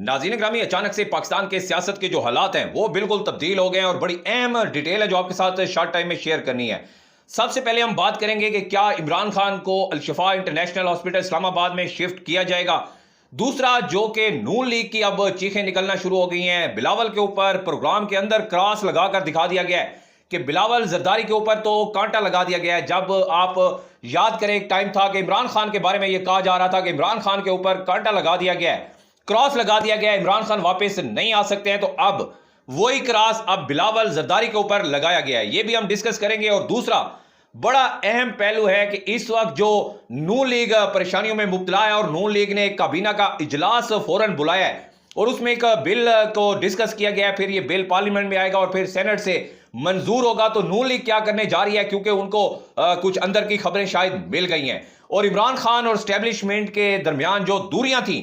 नाज़रीन ग्रामी, अचानक से पाकिस्तान के सियासत के जो हालात हैं वो बिल्कुल तब्दील हो गए हैं और बड़ी अहम डिटेल है जो आपके साथ शॉर्ट टाइम में शेयर करनी है। सबसे पहले हम बात करेंगे कि क्या इमरान खान को अल-शिफा इंटरनेशनल हॉस्पिटल इस्लामाबाद में शिफ्ट किया जाएगा। दूसरा, जो कि नून लीग की अब चीखें निकलना शुरू हो गई हैं। बिलावल के ऊपर प्रोग्राम के अंदर क्रॉस लगाकर दिखा दिया गया है कि बिलावल जरदारी के ऊपर तो कांटा लगा दिया गया है। जब आप याद करें, एक टाइम था कि इमरान खान के बारे में यह कहा जा रहा था कि इमरान खान के ऊपर कांटा लगा दिया गया है, क्रॉस लगा दिया गया है, इमरान खान वापस नहीं आ सकते हैं। तो अब वही क्रॉस अब बिलावल जरदारी के ऊपर लगाया गया है, ये भी हम डिस्कस करेंगे। और दूसरा बड़ा अहम पहलू है कि इस वक्त जो नून लीग परेशानियों में मुब्तला है और नून लीग ने काबीना का इजलास फौरन बुलाया है और उसमें एक बिल को डिस्कस किया गया है। फिर ये बिल पार्लियामेंट में आएगा और फिर सेनेट से मंजूर होगा। तो नून लीग क्या करने जा रही है, क्योंकि उनको कुछ अंदर की खबरें शायद मिल गई हैं और इमरान खान और एस्टेब्लिशमेंट के दरमियान जो दूरियां थी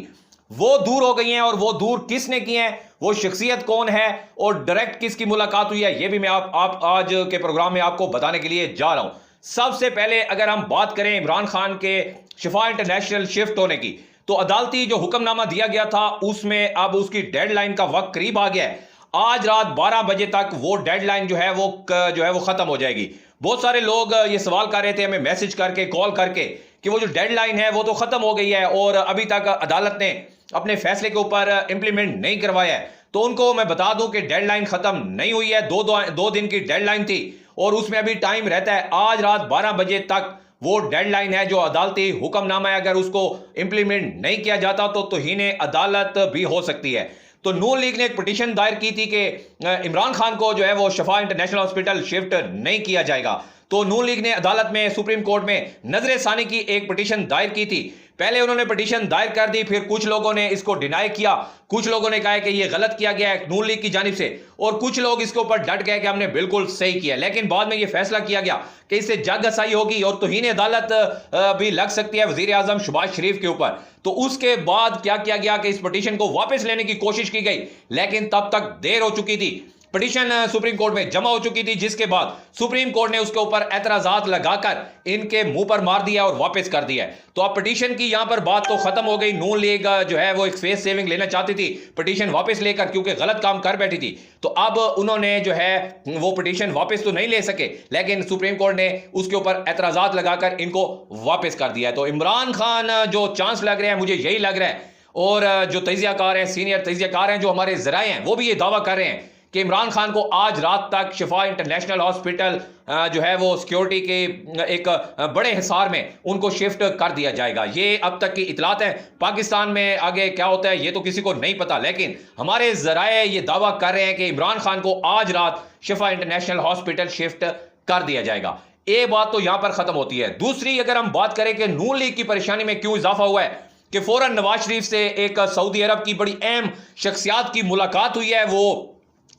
वो दूर हो गई हैं। और वो दूर किसने की हैं, वो शख्सियत कौन है और डायरेक्ट किसकी मुलाकात हुई है, ये भी मैं आप आज के प्रोग्राम में आपको बताने के लिए जा रहा हूं। सबसे पहले अगर हम बात करें इमरान खान के शिफा इंटरनेशनल शिफ्ट होने की, तो अदालती जो हुक्मनामा दिया गया था उसमें अब उसकी डेडलाइन का वक्त करीब आ गया है। आज रात 12 बजे तक वो डेडलाइन जो है वो खत्म हो जाएगी। बहुत सारे लोग ये सवाल कर रहे थे हमें मैसेज करके, कॉल करके, कि वो जो डेडलाइन है वो तो खत्म हो गई है और अभी तक अदालत ने अपने फैसले के ऊपर इंप्लीमेंट नहीं करवाया है। तो उनको मैं बता दूं कि डेडलाइन खत्म नहीं हुई है। दो दिन की डेडलाइन थी और उसमें अभी टाइम रहता है। आज रात 12 बजे तक वो डेडलाइन है जो अदालती हुक्मनामा है। अगर उसको इंप्लीमेंट नहीं किया जाता तो तौहीन अदालत भी हो सकती है। तो नून लीग ने एक पिटीशन दायर की थी कि इमरान खान को जो है वो शिफा इंटरनेशनल हॉस्पिटल शिफ्ट नहीं किया जाएगा। तो नून लीग ने अदालत में, सुप्रीम कोर्ट में नजर सानी की एक पिटीशन दायर की थी। पहले उन्होंने पिटीशन दायर कर दी, फिर कुछ लोगों ने इसको डिनाई किया, कुछ लोगों ने कहा कि यह गलत किया गया है नून लीग की जानिब से, और कुछ लोग इसके ऊपर डट गए कि हमने बिल्कुल सही किया। लेकिन बाद में यह फैसला किया गया कि इससे जगहसाई होगी और तौहीन अदालत भी लग सकती है वजीर आजम शहबाज शरीफ के ऊपर। तो उसके बाद क्या किया गया कि इस पिटीशन को वापस लेने की कोशिश की गई, लेकिन तब तक देर हो चुकी थी। पिटीशन सुप्रीम कोर्ट में जमा हो चुकी थी, जिसके बाद सुप्रीम कोर्ट ने उसके ऊपर एतराजात लगाकर इनके मुंह पर मार दिया और वापस कर दिया है। तो अब पिटीशन की यहां पर बात तो खत्म हो गई। नून लीग जो है वो एक फेस सेविंग लेना चाहती थी पिटीशन वापस लेकर, क्योंकि गलत काम कर बैठी थी। तो अब उन्होंने जो है वो पिटीशन वापस तो नहीं ले सके, लेकिन सुप्रीम कोर्ट ने उसके ऊपर एतराजात लगाकर इनको वापस कर दिया है। तो इमरान खान जो चांस लग रहे हैं, मुझे यही लग रहा है, और जो तजियाकार हैं, सीनियर तजियाकार हैं, जो हमारे जराए हैं, वो भी ये दावा कर रहे हैं कि इमरान खान को आज रात तक शिफा इंटरनेशनल हॉस्पिटल जो है वो सिक्योरिटी के एक बड़े हिसार में उनको शिफ्ट कर दिया जाएगा। ये अब तक की इतलात है। पाकिस्तान में आगे क्या होता है ये तो किसी को नहीं पता, लेकिन हमारे जराए ये दावा कर रहे हैं कि इमरान खान को आज रात शिफा इंटरनेशल हॉस्पिटल शिफ्ट कर दिया जाएगा। ये बात तो यहां पर खत्म होती है। दूसरी, अगर हम बात करें कि नून लीग की परेशानी में क्यों इजाफा हुआ है, कि फौरन नवाज शरीफ से एक सऊदी अरब की बड़ी अहम शख्सियात की मुलाकात हुई है।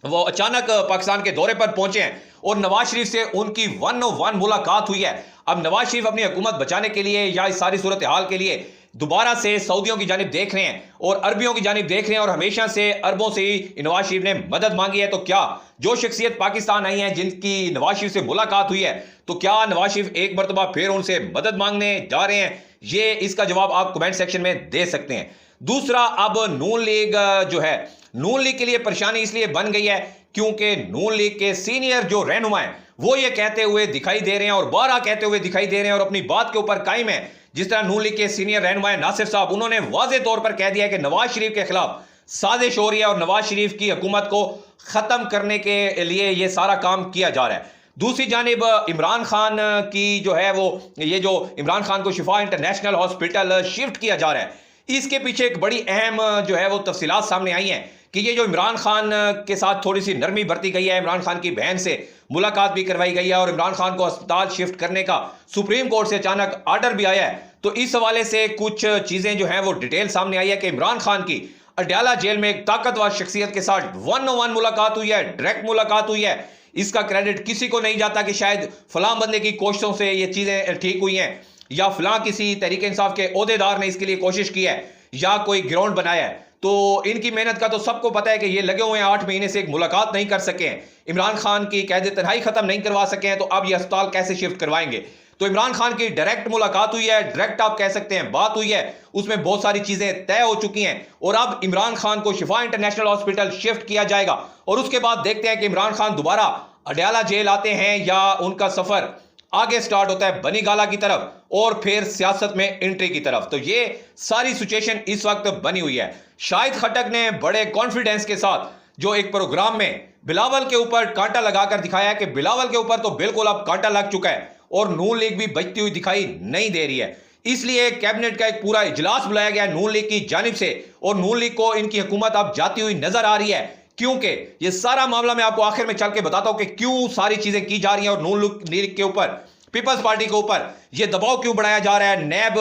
वो अचानक पाकिस्तान के दौरे पर पहुंचे हैं और नवाज शरीफ से उनकी 1-on-1 मुलाकात हुई है। अब नवाज शरीफ अपनी हुकूमत बचाने के लिए या इस सारी सूरत हाल के लिए दोबारा से सऊदियों की जानिब देख रहे हैं और अरबियों की जानिब देख रहे हैं, और हमेशा से अरबों से ही नवाज शरीफ ने मदद मांगी है। तो क्या जो शख्सियत पाकिस्तान आई है जिनकी नवाज शरीफ से मुलाकात हुई है, तो क्या नवाज शरीफ एक मरतबा फिर उनसे मदद मांगने जा रहे हैं? ये इसका जवाब आप कमेंट सेक्शन में दे सकते हैं। दूसरा, अब नून लीग जो है, नून लीग के लिए परेशानी इसलिए बन गई है क्योंकि नून लीग के सीनियर जो रहनुमा हैं वो ये कहते हुए दिखाई दे रहे हैं और बारहा कहते हुए दिखाई दे रहे हैं और अपनी बात के ऊपर कायम है। जिस तरह नून लीग के सीनियर रहनुमा नासिर साहब, उन्होंने वाज़े तौर पर कह दिया है कि नवाज शरीफ के खिलाफ साजिश हो रही है और नवाज शरीफ की हुकूमत को खत्म करने के लिए ये सारा काम किया जा रहा है। दूसरी जानिब इमरान खान की जो है वो, ये जो इमरान खान को शिफा इंटरनेशनल हॉस्पिटल शिफ्ट किया जा रहा है, इसके पीछे एक बड़ी अहम जो है वो तफसीलात सामने आई हैं कि ये जो इमरान खान के साथ थोड़ी सी नरमी बरती गई है, इमरान खान की बहन से मुलाकात भी करवाई गई है और इमरान खान को अस्पताल शिफ्ट करने का सुप्रीम कोर्ट से अचानक ऑर्डर भी आया है। तो इस हवाले से कुछ चीजें जो हैं वो डिटेल सामने आई है कि इमरान खान की अडयाला जेल में एक ताकतवर शख्सियत के साथ 1-on-1 मुलाकात हुई है, डायरेक्ट मुलाकात हुई है। इसका क्रेडिट किसी को नहीं जाता कि शायद फलां बंदे की कोशिशों से ये चीजें ठीक हुई हैं, या फलां किसी तहरीक इंसाफ के ओहदेदार ने इसके लिए कोशिश की है, या कोई ग्राउंड बनाया है। तो इनकी मेहनत का तो सबको पता है कि ये लगे हुए हैं, 8 महीने से एक मुलाकात नहीं कर सके हैं, इमरान खान की कैद तन्हाई खत्म नहीं करवा सके हैं, तो अब ये अस्पताल कैसे शिफ्ट करवाएंगे। तो इमरान खान की डायरेक्ट मुलाकात हुई है, डायरेक्ट आप कह सकते हैं बात हुई है, उसमें बहुत सारी चीजें तय हो चुकी हैं और अब इमरान खान को शिफा इंटरनेशनल हॉस्पिटल शिफ्ट किया जाएगा और उसके बाद देखते हैं कि इमरान खान दोबारा अडयाला जेल आते हैं या उनका सफर आगे स्टार्ट होता है बनीगाला की तरफ और फिर सियासत में एंट्री की तरफ। तो ये सारी सिचुएशन इस वक्त बनी हुई है। शाहिद खट्टक ने बड़े कॉन्फिडेंस के साथ जो एक प्रोग्राम में बिलावल के ऊपर कांटा लगाकर दिखाया कि बिलावल के ऊपर तो बिल्कुल अब कांटा लग चुका है और नून लीग भी बचती हुई दिखाई नहीं दे रही है, इसलिए कैबिनेट का एक पूरा इजलास बुलाया गया नून लीग की जानिब से और नून लीग को इनकी हुकूमत अब जाती हुई नजर आ रही है। क्योंकि ये सारा मामला मैं आपको आखिर में चल के बताता हूं कि क्यों सारी चीजें की जा रही हैं और नून लीग के ऊपर, पीपल्स पार्टी के ऊपर यह दबाव क्यों बढ़ाया जा रहा है। नैब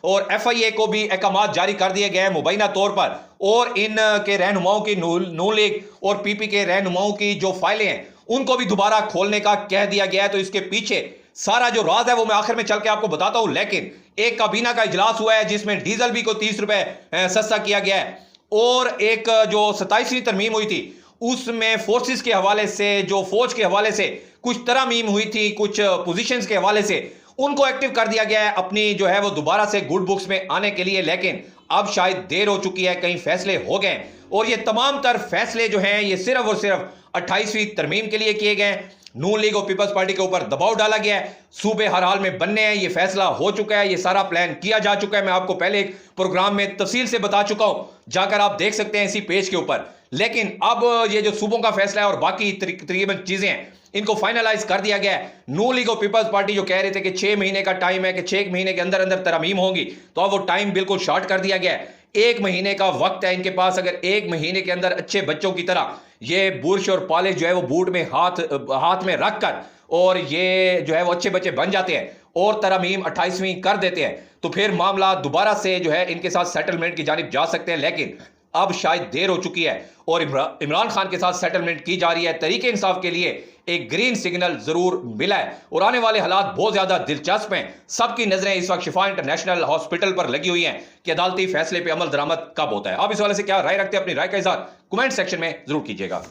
और FIA को भी अहकाम जारी कर दिए गए हैं मुबैना तौर पर और इन के रहनुमाओं की नून लीग और PP के रहनुमाओं की जो फाइलें हैं उनको भी दोबारा खोलने का कह दिया गया है। तो इसके पीछे सारा जो राज है वो मैं आखिर में चल के आपको बताता हूं। लेकिन एक काबीना का इजलास हुआ है जिसमें डीजल भी को 30 रुपए सस्ता किया गया है और एक जो 27वीं तरमीम हुई थी उसमें फोर्सेस के हवाले से, जो फौज के हवाले से कुछ तरमीम हुई थी, कुछ पोजीशंस के हवाले से उनको एक्टिव कर दिया गया है अपनी जो है वो दोबारा से गुड बुक्स में आने के लिए। लेकिन अब शायद देर हो चुकी है, कई फैसले हो गए और ये तमाम तर फैसले जो हैं ये सिर्फ और सिर्फ 28वीं तरमीम के लिए किए गए। नून लीग और पीपल्स पार्टी के ऊपर दबाव डाला गया है, सूबे हर हाल में बनने हैं, ये फैसला हो चुका है, ये सारा प्लान किया जा चुका है। मैं आपको पहले एक प्रोग्राम में तफसील से बता चुका हूं, जाकर आप देख सकते हैं इसी पेज के ऊपर। लेकिन अब ये जो सूबों का फैसला है और बाकी तकरीबन चीजें हैं इनको फाइनलाइज कर दिया गया है। नून लीग और पीपल्स पार्टी जो कह रहे थे कि 6 महीने का टाइम है, कि 6 महीने के अंदर अंदर तरमीम होंगी, तो अब वो टाइम बिल्कुल शॉर्ट कर दिया गया है। 1 महीने का वक्त है इनके पास। अगर 1 महीने के अंदर अच्छे बच्चों की तरह ये बुर्श और पॉलिश जो है वो बूट में हाथ में रखकर और ये जो है वो अच्छे बच्चे बन जाते हैं और तरमीम 28वीं कर देते हैं, तो फिर मामला दोबारा से जो है इनके साथ सेटलमेंट की जानिब जा सकते हैं। लेकिन अब शायद देर हो चुकी है और इमरान खान के साथ सेटलमेंट की जा रही है। तरीके इंसाफ के लिए एक ग्रीन सिग्नल जरूर मिला है और आने वाले हालात बहुत ज्यादा दिलचस्प हैं। सबकी नजरें इस वक्त शिफा इंटरनेशनल हॉस्पिटल पर लगी हुई हैं कि अदालती फैसले पे अमल दरामद कब होता है। आप इस वाले से क्या राय रखते हैं, अपनी राय का इज़हार कमेंट सेक्शन में जरूर कीजिएगा।